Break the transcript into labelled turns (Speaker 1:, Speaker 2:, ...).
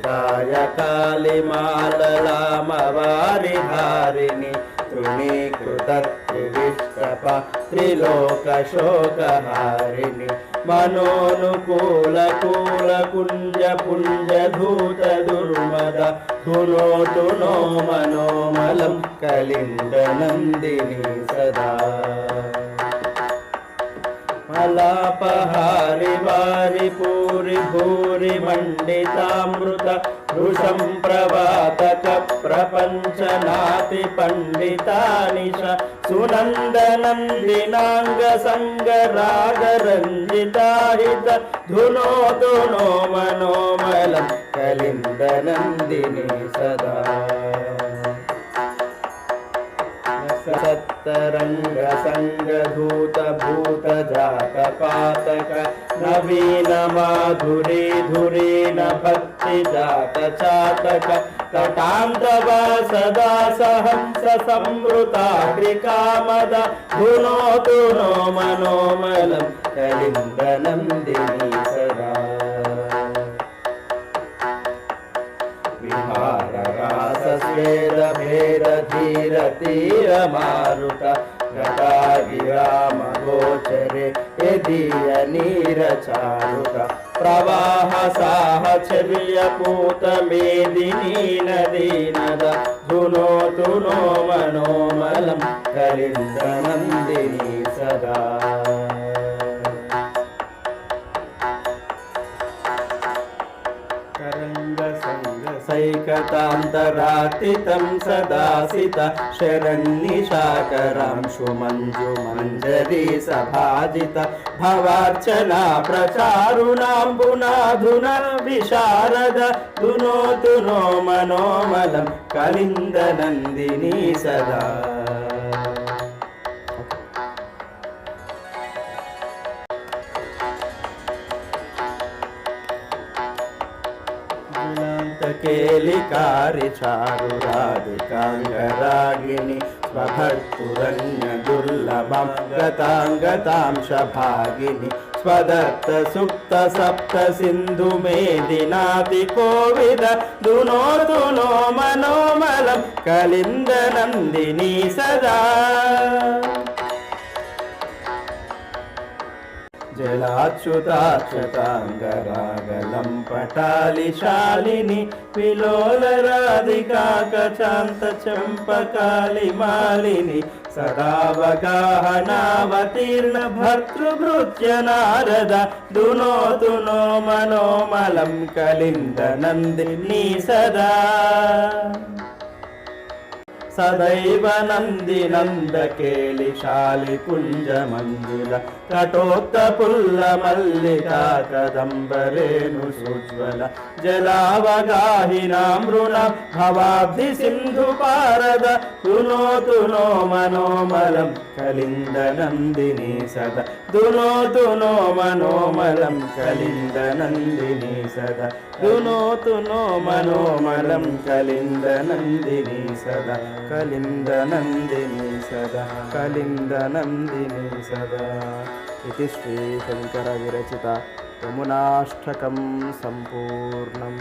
Speaker 1: काय कालिमाललामवारिधारिणि तृणीकृतत्रिविष्टपा त्रिलोकशोकहारिणि मनोनुकूलकूलकुञ्जपुञ्जधूतदुर्मद धुनोतु नो मनोमलं कलिन्दनन्दिनी सदा मलापहारि वारि पूरि भूरि मण्डितामृत वृषं प्रवातक प्रपञ्चनाति पण्डितानिश सुनन्दनन्दिनाङ्गसङ्गरागरञ्जिताहित धुनोतु नो मनोमलं कलिन्दनन्दिनी सदा सत्तरङ्गसङ्गधूतभूतजातपातक नवीनमाधुरी धुरीन भक्तिजातचातक तटान्तवा सदा सहंस संवृताग्रिकामद धुनोतु नो मनोमलं कलिन्दनन्दिनी सदा विहाररासस्वेदभेदधीरतीरमारुत गतागिरामगोचरे यदीयनीरचारुत प्रवाहसाहचर्यपूतमेदिनी नदीनद धुनोतु नो मनोमलं कलिन्दनन्दिनी सदा सैकतान्तरातितं सदासित शरन्निशाकरांशु मञ्जुमञ्जरी सभाजित भवार्चना प्रचारुणाम्बुनाधुना विशारद धुनोतु नो मनोमलं कलिन्दनन्दिनी सदा केलिकारी चारुराधिकाङ्गरागिणि स्वभर्तुरन्यदुर्लभं गतां शभागिनि स्वदत्त सुप्त सप्त सिन्धु मेदिनाति कोविद धुनोतु नो मनोमलं कलिन्दनन्दिनी सदा जलाच्युताच्युताङ्गरागलं पटालिशालिनि विलोलराधिका कचान्तचम्पकालिमालिनि सदावगाहनावतीर्ण भर्तृभृत्य नारद धुनोतु नो मनोमलं कलिन्दनन्दिनी सदा सदैव नन्दिनन्दकेलिशालिकुञ्जमञ्जुल कटोत्तपुल्लमल्लिका कदम्बरेणुसुज्वल जलावगाहिनां मृण भवाब्धिसिन्धुपारद धुनोतु नो मनोमलं कलिन्दनन्दिनी सदा धुनोतु नो मनोमलं कलिन्दनन्दिनी सदा धुनोतु नो मनोमलं कलिन्दनन्दिनी सदा कलिन्दनन्दिनी सदा कलिन्दनन्दिनी सदा इति श्रीशङ्करविरचिता यमुनाष्टकं सम्पूर्णम्।